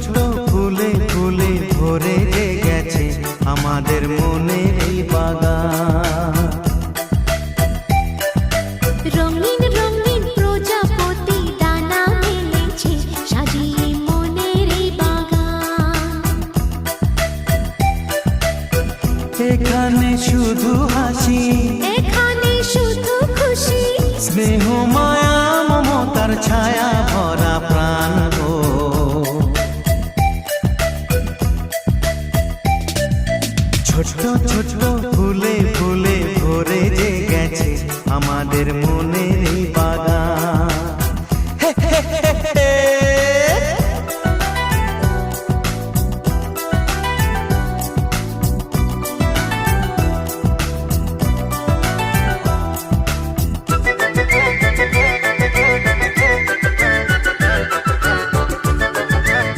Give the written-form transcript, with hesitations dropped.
ছোট ফুলে ফুলে ভরে গেছে আমাদের মনে এই বাগান। রঙিন রঙিন প্রজাপতি ডানা মেলেছে সাজিয়ে মনের এই বাগান। এখানে শুধু হাসি, এখানে শুধু খুশি, স্নেহ মায়া মমতার ছায়া ভরা প্রাণ গো। ছোট ছোট